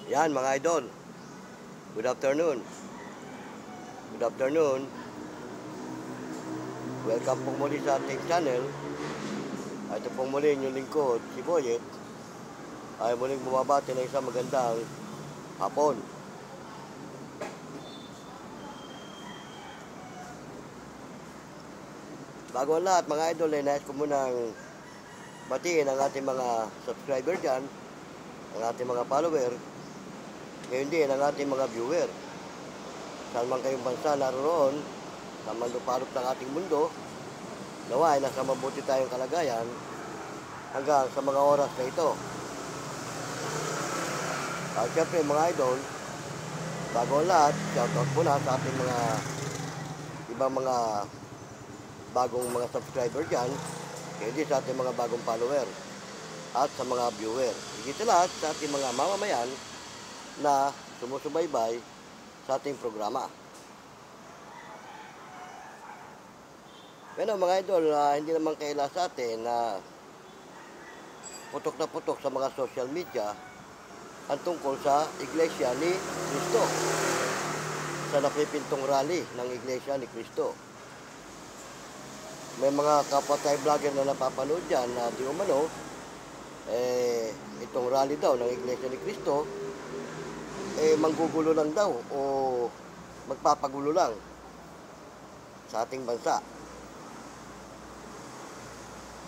Yan mga idol, good afternoon. Good afternoon. Welcome po muli sa ating channel. Ito pong muli yung lingkod, si Boyet, ay muling bumabati ng isang magandang hapon. Bago ang lahat mga idol, nais ko munang batiin ang ating mga subscriber dyan, ang ating mga follower, ngayon din ang ating mga viewer. Saan man kayong bansa naroon, sa mandupalop ng ating mundo, naway nasa mabuti tayong kalagayan hanggang sa mga oras na ito. At syempre mga idol, bago ang lahat, shoutout muna sa ating mga ibang mga bagong mga subscriber dyan, hindi sa ating mga bagong follower at sa mga viewer. Higit sa lahat sa ating mga mamamayan na sumusubaybay sa ating programa. Bueno mga idol, hindi naman kaila sa atin na putok na putok sa mga social media ang tungkol sa Iglesia ni Cristo, sa napipintong rally ng Iglesia ni Cristo. May mga kapatay vlogger na napapanood dyan na di umano, itong rally daw ng Iglesia ni Cristo, manggugulo lang daw o magpapagulo lang sa ating bansa.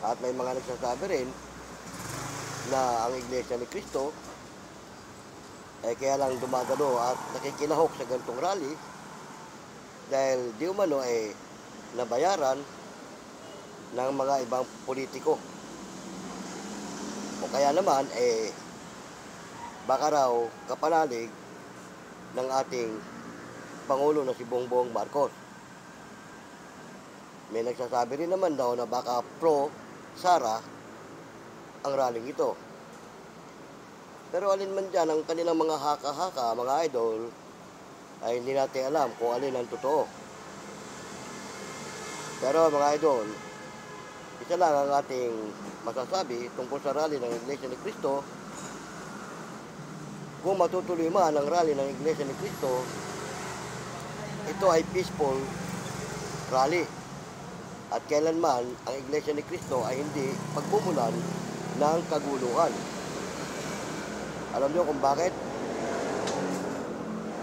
At may mga nagsasabi rin na ang Iglesia ni Cristo kaya lang dumadalo at nakikinahok sa gantong rally dahil di umano nabayaran ng mga ibang politiko. O kaya naman baka raw kapanalig ng ating Pangulo na si Bongbong Marcos. May nagsasabi rin naman daw na baka pro Sara ang rallying ito. Pero alin man dyan ang kanilang mga haka-haka, mga idol, ay hindi natin alam kung alin ang totoo. Pero mga idol, isa lang ang ating masasabi tungkol sa rally ng Iglesia ni Cristo. Kung matutuloy man ang rally ng Iglesia ni Cristo, ito ay peaceful rally. At kailanman ang Iglesia ni Cristo ay hindi pagbumulan ng kaguluhan. Alam niyo kung bakit?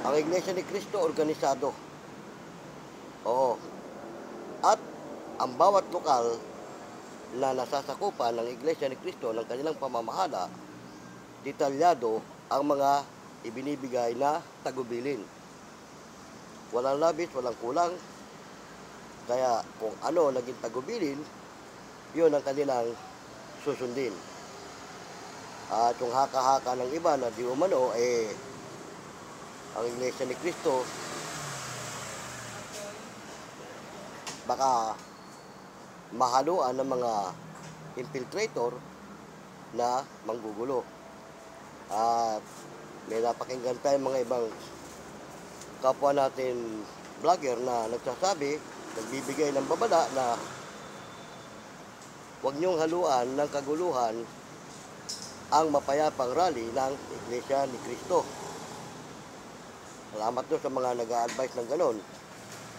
Ang Iglesia ni Cristo organisado. Oo. At ang bawat lokal na nasasakupan ng Iglesia ni Cristo ng kanilang pamamahala, detalyado ang mga ibinibigay na tagubilin. Walang labis, walang kulang. Kaya kung ano naging tagubilin, yun ang kanilang susundin. At yung haka-haka ng iba na di umano, ang Iglesia ni Cristo, baka mahaluan ng mga infiltrator na manggugulo. At may napakinggan tayong mga ibang kapwa natin vlogger na nagsasabi, nagbibigay ng babala na huwag niyong haluan ng kaguluhan ang mapayapang rally ng Iglesia ni Cristo. Salamat doon sa mga nag-a-advise ng ganon.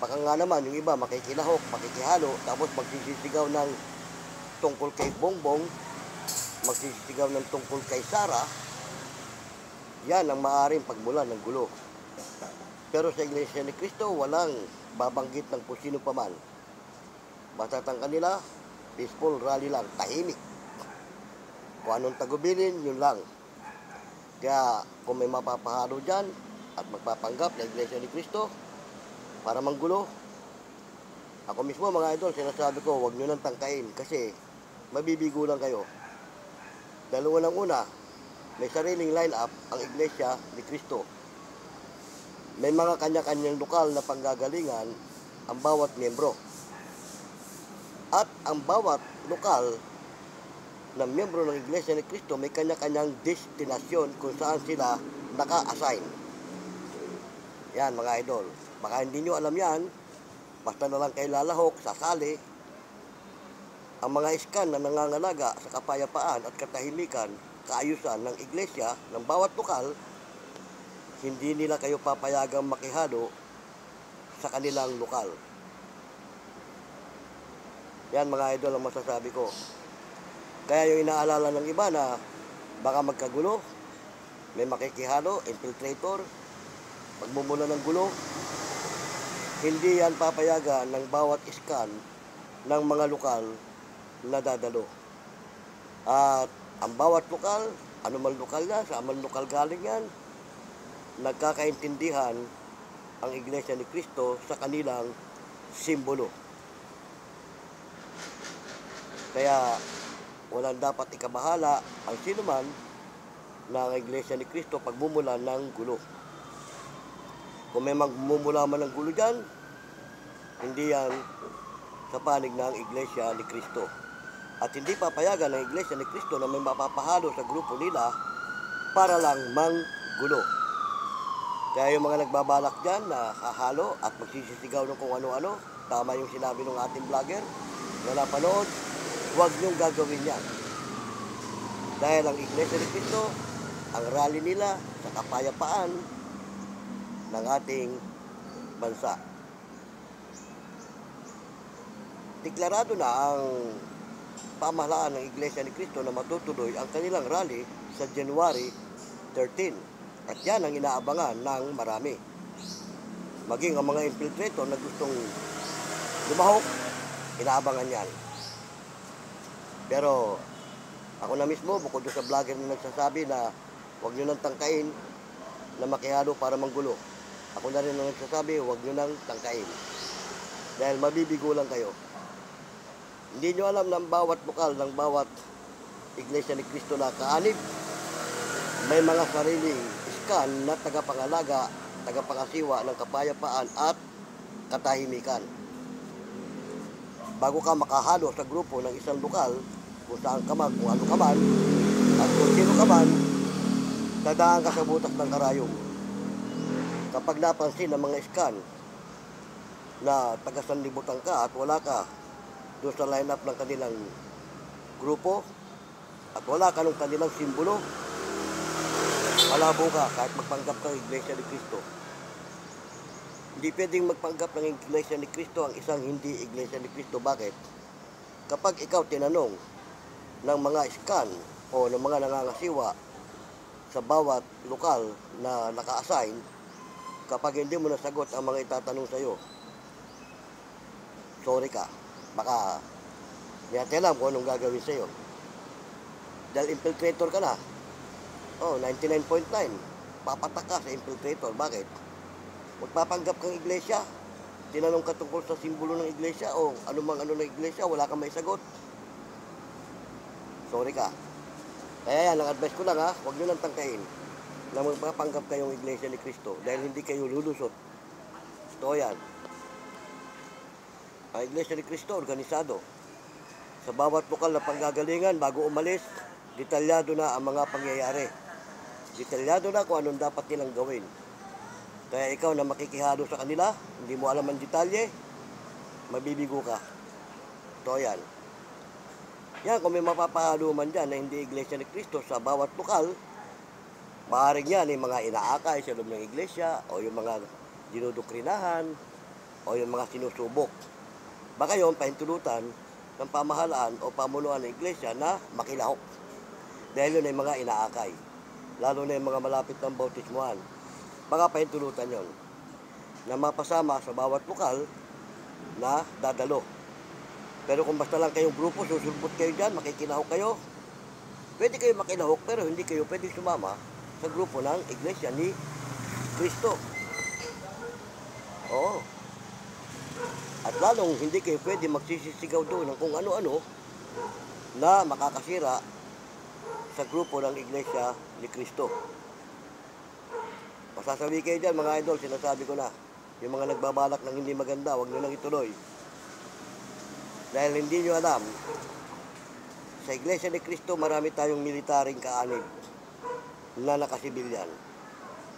Baka nga naman yung iba makikilahok, makikihalo, tapos magsisisigaw ng tungkol kay Bongbong, magsisisigaw ng tungkol kay Sara. Yan ang maaaring pagmulan ng gulo. Pero sa Iglesia ni Cristo, walang babanggit ng kung sino paman. Basta ang kanila, peaceful rally lang, tahimik. Kung anong tagubilin, yun lang. Kaya kung may mapapahalo dyan at magpapanggap na Iglesia ni Cristo para manggulo, ako mismo mga idol, sinasabi ko, huwag nyo nang tangkain kasi mabibigo lang kayo. Dahil unang-una, may sariling line-up ang Iglesia ni Cristo. May mga kanya-kanyang lokal na panggagalingan ang bawat miyembro. At ang bawat lokal na miyembro ng Iglesia ni Cristo may kanya-kanyang destinasyon kung saan sila naka-assign. Yan mga idol. Baka hindi nyo alam yan, basta na lang kayo lalahok, sasali. Ang mga iskan na nangangalaga sa kapayapaan at katahimikan, kaayusan ng Iglesia ng bawat lokal hindi nila kayo papayagang makihalo sa kanilang lokal. Yan mga idol ang masasabi ko. Kaya yung inaalala ng iba na baka magkagulo, may makikihalo, infiltrator, pagmumula ng gulo, hindi yan papayagan ng bawat iskan ng mga lokal na dadalo. At ang bawat lokal, anuman lokal na, sa aman lokal galing yan, nagkakaintindihan ang Iglesia ni Cristo sa kanilang simbolo. Kaya walang dapat ikabahala ang sinuman ng Iglesia ni Cristo pagmumula ng gulo. Kung may magmumula man ng gulo dyan, hindi yan sa panig ng Iglesia ni Cristo. At hindi papayagan ng Iglesia ni Cristo na may mapapahalo sa grupo nila para lang manggulo. Kaya yung mga nagbabalak dyan na hahalo at magsisisigaw ng kung ano-ano, tama yung sinabi ng ating vlogger na napanood, huwag niyong gagawin yan. Dahil ang Iglesia ni Cristo, ang rally nila sa kapayapaan ng ating bansa. Deklarado na ang pamahalaan ng Iglesia ni Cristo na matutuloy ang kanilang rally sa January 13. At yan ang inaabangan ng marami. Maging ang mga infiltrator na gustong lumahok, inaabangan yan. Pero ako na mismo, bukod doon sa vlogger na nagsasabi na huwag nyo nang tangkain na makihalo para manggulo. Ako na rin ang nagsasabi, huwag nyo nang tangkain. Dahil mabibigo lang kayo. Hindi nyo alam ng bawat lokal, ng bawat Iglesia ni Cristo na kaanib, may mga sariling iskan na tagapangalaga, tagapangasiwa ng kapayapaan at katahimikan. Bago ka makahalo sa grupo ng isang lokal, kung saan ka man, kung ano ka man, at kung sino ka man, dadaan ka sa butas ng karayom. Kapag napansin ng mga iskan na taga-sanlibutan ka at wala ka doon sa lineup ng kanilang grupo at wala ka ng kanilang simbolo, malabo ka kahit magpanggap ka ng Iglesia ni Cristo. Hindi pwedeng magpanggap ng Iglesia ni Cristo ang isang hindi Iglesia ni Cristo. Bakit? Kapag ikaw tinanong ng mga iskan o ng mga nangangasiwa sa bawat lokal na naka-assign, kapag hindi mo nasagot ang mga itatanong sa iyo, sorry ka. Baka hindi natin alam kung anong gagawin sa iyo. Dahil infiltrator ka na. 99.9. Papatak ka sa infiltrator. Bakit? Magpapanggap kang iglesia. Tinanong ka tungkol sa simbolo ng iglesia o anumang ano ng iglesia, wala kang may sagot. Sorry ka. Kaya yan, ang advice ko lang ha, huwag nyo lang tangkain na magpapanggap kayong Iglesia ni Cristo dahil hindi kayo lulusot. Ito yan. Ang Iglesia ni Cristo, organisado. Sa bawat lokal na panggagalingan, bago umalis, detalyado na ang mga pangyayari. Detalyado na kung anong dapat nilang gawin. Kaya ikaw na makikihalo sa kanila, hindi mo alam ang detalye, mabibigo ka. Ito yan. Yan, kung may mapapahalo man dyan na hindi Iglesia ni Cristo sa bawat lokal, maaaring yan yung mga inaakay sa loob ng iglesia o yung mga dinudokrinahan o yung mga sinusubok. Baka yun, pahintulutan ng pamahalaan o pamunuan ng iglesia na makilahok. Dahil yun ay mga inaakay. Lalo na yung mga malapit ng bautismuhan. Baka pahintulutan yun na mapasama sa bawat lokal na dadalo. Pero kung basta lang kayong grupo, susulbot kayo dyan, makikinahok kayo, pwede kayo makinahok pero hindi kayo pwede sumama sa grupo ng Iglesia ni Cristo. Oo. At lalong hindi kayo pwede magsisisigaw doon ng kung ano-ano na makakasira sa grupo ng Iglesia ni Cristo. Masasabi kayo dyan mga idol, sinasabi ko na, yung mga nagbabalak ng hindi maganda, huwag nyo nang ituloy. Dahil hindi nyo alam, sa Iglesia ni Cristo marami tayong militaring kaanib na nakasibilyan.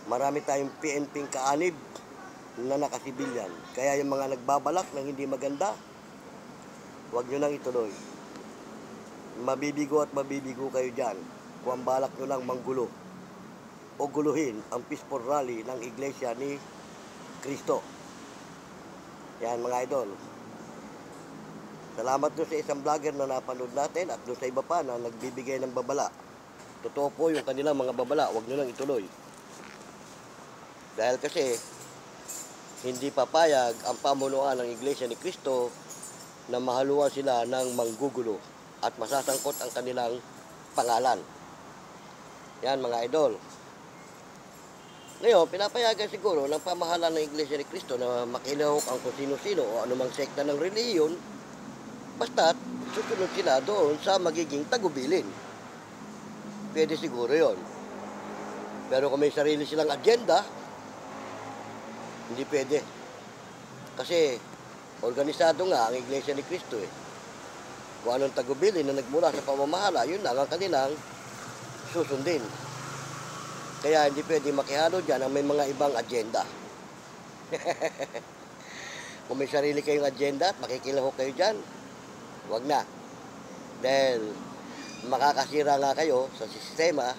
Marami tayong PNP kaanib na nakasibilyan. Kaya yung mga nagbabalak ng hindi maganda, huwag nyo nang ituloy. Mabibigo at mabibigo kayo dyan kung ang balak nyo lang manggulo. o guluhin ang peaceful rally ng Iglesia ni Cristo. Yan mga idol. Salamat doon sa isang vlogger na napanood natin at doon sa iba pa na nagbibigay ng babala. Totoo po yung kanilang mga babala, huwag nyo lang ituloy. Dahil kasi hindi papayag ang pamunuan ng Iglesia ni Cristo na mahaluan sila ng manggugulo at masasangkot ang kanilang pangalan. Yan mga idol. Ngayon, pinapayagan siguro ng pamahalaan ng Iglesia ni Cristo na makilahok ang kung sino-sino o anumang sekta ng relihiyon, basta't susunod sila doon sa magiging tagubilin. Pwede siguro yon. Pero kung may sarili silang agenda, hindi pwede. Kasi organisado nga ang Iglesia ni Cristo eh. Kung anong tagubilin na nagmula sa pamamahala, yun lang ang kanilang susundin. Kaya hindi pwede makihalo dyan ang may mga ibang agenda. Kung may sarili kayong agenda at makikilahok kayo dyan, wag na. Dahil makakasira nga kayo sa sistema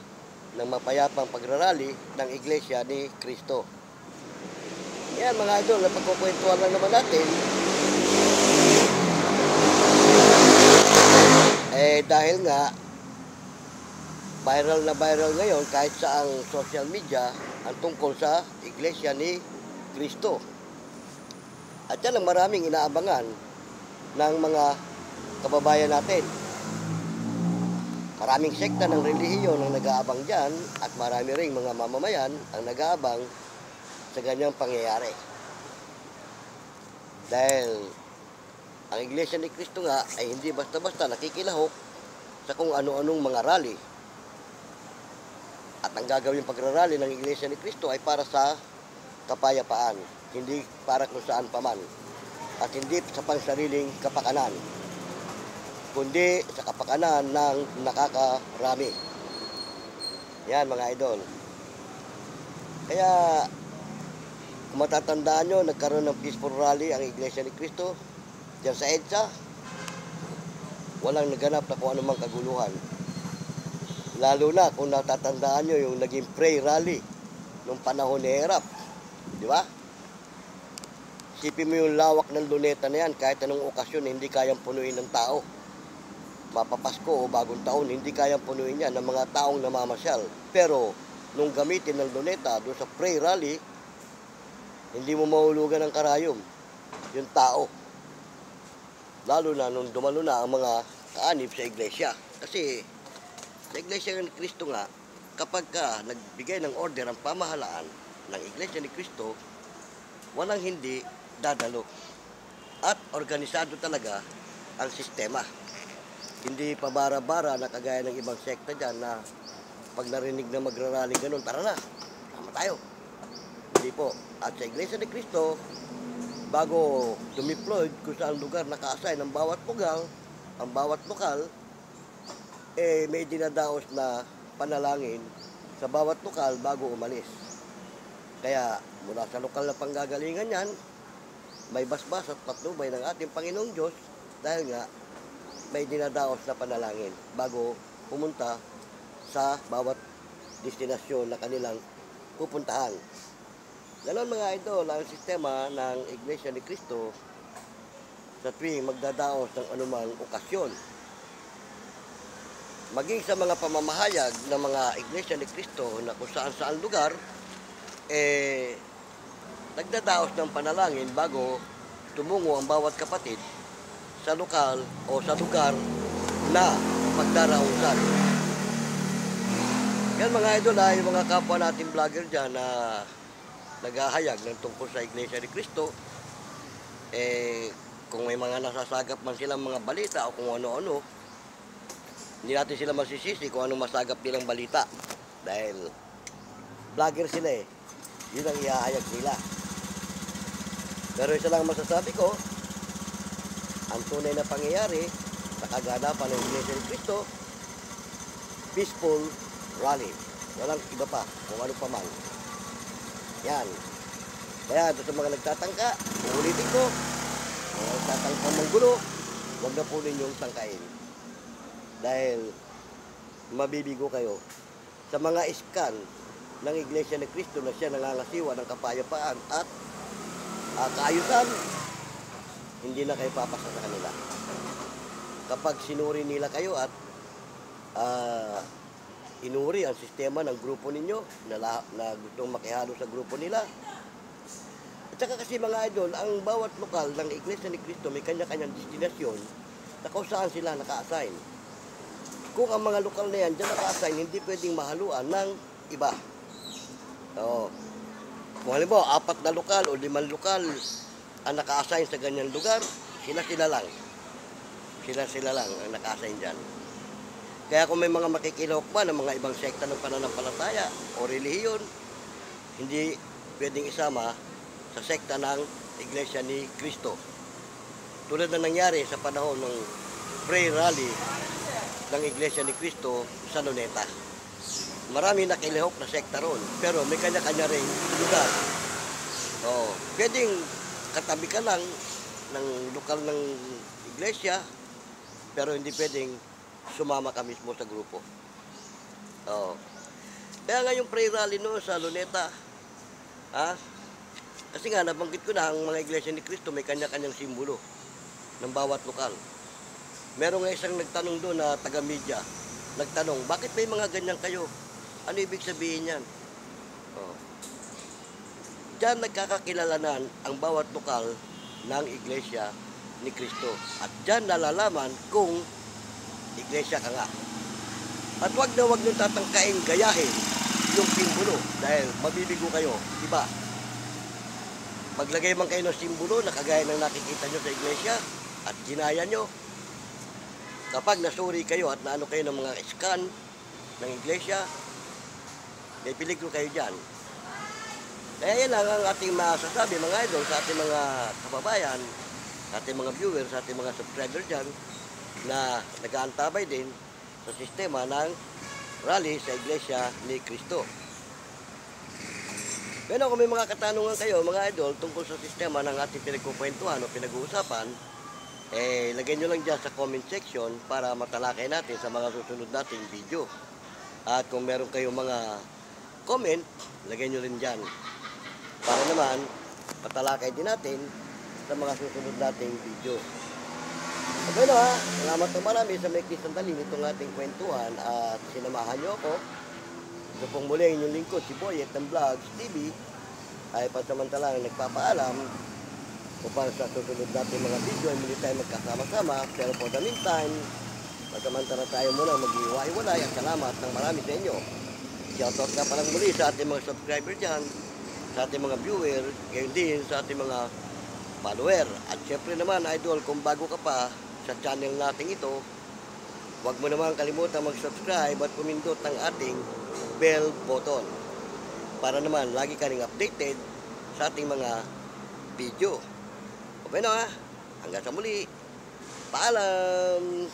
ng mapayapang pagrarally ng Iglesia ni Cristo. Yan mga idol, napagkukwentuhan lang naman natin. Dahil nga, viral na viral ngayon kahit sa ang social media ang tungkol sa Iglesia ni Cristo. At yan ang maraming inaabangan ng mga kababayan natin. Maraming sekta ng relihiyon ang nag-aabang dyan at marami ring mga mamamayan ang nag-aabang sa ganyang pangyayari. Dahil ang Iglesia ni Cristo nga ay hindi basta-basta nakikilahok sa kung ano-anong mga rally. At ang gagawin pagrarally ng Iglesia ni Cristo ay para sa kapayapaan, hindi para kung saan paman. At hindi sa pansariling kapakanan, kundi sa kapakanan ng nakakarami. Yan mga idol. Kaya, kung matatandaan nyo, nagkaroon ng peaceful rally ang Iglesia ni Cristo dyan sa EDSA. Walang naganap na kung anumang kaguluhan. Lalo na kung natatandaan nyo yung naging pray rally nung panahon ni Erap. Di ba? Isipin mo yung lawak ng luneta na yan, kahit anong okasyon hindi kayang punuin ng tao. Mapapasko o bagong taon, hindi kayang punuin yan ng mga taong namamasyal. Pero, nung gamitin ng luneta doon sa pray rally, hindi mo mahulugan ng karayom yung tao. Lalo na nung dumalo na ang mga kaanib sa iglesia. Kasi, sa Iglesia ni Cristo nga, kapag ka nagbigay ng order ang pamahalaan ng Iglesia ni Cristo, walang hindi dadalo. At organisado talaga ang sistema. Hindi pabara-bara na kagaya ng ibang sekta dyan na pag narinig na magrarally ganun, tara na, sama tayo. Hindi po. At sa Iglesia ni Cristo, bago dumiploid kung saan lugar naka-assign ang bawat pugal, ang bawat lokal, may dinadaos na panalangin sa bawat lokal bago umalis. Kaya mula sa lokal na panggagalingan yan, may basbas at patnubay ng ating Panginoong Diyos dahil nga may dinadaos na panalangin bago pumunta sa bawat destinasyon na kanilang pupuntahan. Ganon mga idol ang sistema ng Iglesia ni Cristo sa tuwing magdadaos ng anumang okasyon. Maging sa mga pamamahayag ng mga Iglesia ni Cristo na kung saan-saan lugar, nagdadaos ng panalangin bago tumungo ang bawat kapatid sa lokal o sa lugar na pagdarausan. Yan mga idol yung mga kapwa nating vlogger dyan na naghahayag ng tungkol sa Iglesia ni Cristo, kung may mga nasasagap man silang mga balita o kung ano-ano, hindi natin sila masisisi kung anong masagap nilang balita. Dahil vlogger sila yun ang ihahayag nila. Pero isa lang masasabi ko, ang tunay na pangyayari sa kaganapan ng Iglesia ni Cristo, peaceful rally. Walang iba pa, kung ano pa man. Yan. Kaya doon sa mga nagtatangka, uulitin ko, mga nagtatangka ng gulo, huwag na po ninyong tangkain. Dahil mabibigo kayo sa mga iskan ng Iglesia ni Cristo na siya nangangasiwa ng kapayapaan at kaayusan, hindi na kayo papasa sa kanila. Kapag sinuri nila kayo at inuri ang sistema ng grupo ninyo na gustong makihalo sa grupo nila. At saka kasi mga idol, ang bawat lokal ng Iglesia ni Cristo may kanya-kanyang destinasyon na kung saan sila naka-assign. Kung ang mga lokal na yan dyan naka-assign, hindi pwedeng mahaluan ng iba. So, kung halimbawa, 4 na lokal o 5 lokal ang naka-assign sa ganyang lugar, sila lang. Sila lang ang naka-assign dyan. Kaya kung may mga makikilahok pa ng mga ibang sekta ng pananampalataya o relihiyon, hindi pwedeng isama sa sekta ng Iglesia ni Cristo. Tulad na nangyari sa panahon ng prayer rally ng Iglesia ni Cristo sa Luneta. Marami nakilahok na sekta ron, pero may kanya-kanya ring lugar. Pwedeng katabi ka lang ng lokal ng iglesia, pero hindi pwedeng sumama ka mismo sa grupo. Kaya nga yung prayer rally noon sa Luneta, kasi nga nabanggit ko na ang mga iglesia ni Cristo may kanya-kanyang simbolo ng bawat lokal. Meron nga isang nagtanong doon na taga-media, nagtanong, bakit may mga ganyan kayo? Ano ibig sabihin yan? Diyan nagkakakilalanan ang bawat lokal ng iglesia ni Cristo. At diyan nalalaman kung iglesia ka nga. At wag nyo tatangkain gayahin yung simbolo dahil mabibigo kayo, diba? Maglagay man kayo ng simbolo na kagaya ng nakikita nyo sa iglesia at ginaya nyo. Kapag nasuri kayo at naano kayo ng mga scan ng iglesia, may peligro kayo dyan. Kaya yan lang ang ating masasabi mga idol sa ating mga kababayan, sa ating mga viewers, sa ating mga subscribers dyan na nag-aantabay din sa sistema ng rally sa Iglesia ni Cristo. Pero kung may mga katanungan kayo mga idol tungkol sa sistema ng ating pinagkukwentuhan o pinag-uusapan, lagay nyo lang dyan sa comment section para matalakay natin sa mga susunod nating video. At kung meron kayong mga comment, lagay nyo rin dyan. Para naman, patalakay din natin sa mga susunod nating video. Okay na salamat na marami sa may sandali nitong ating kwentuhan at sinamahan nyo ako. Ito pong muli ang inyong lingkod, si Boyet ng Vlogs TV, ay pansamantalang nagpapaalam upang sa susunod natin mga video ay muli tayo magkasama-sama. Pero for the meantime, pansamantala tayo muna mag-iwa-iwalay at salamat ng marami sa inyo. Shoutout na palang muli sa ating mga subscriber dyan, sa ating mga viewer, gayon din sa ating mga follower. At syempre naman idol, kung bago ka pa sa channel natin ito, huwag mo naman kalimutan mag-subscribe at pumindot ng ating bell button para naman lagi ka ring updated sa ating mga video. Okay na hanggang sa muli, paalam!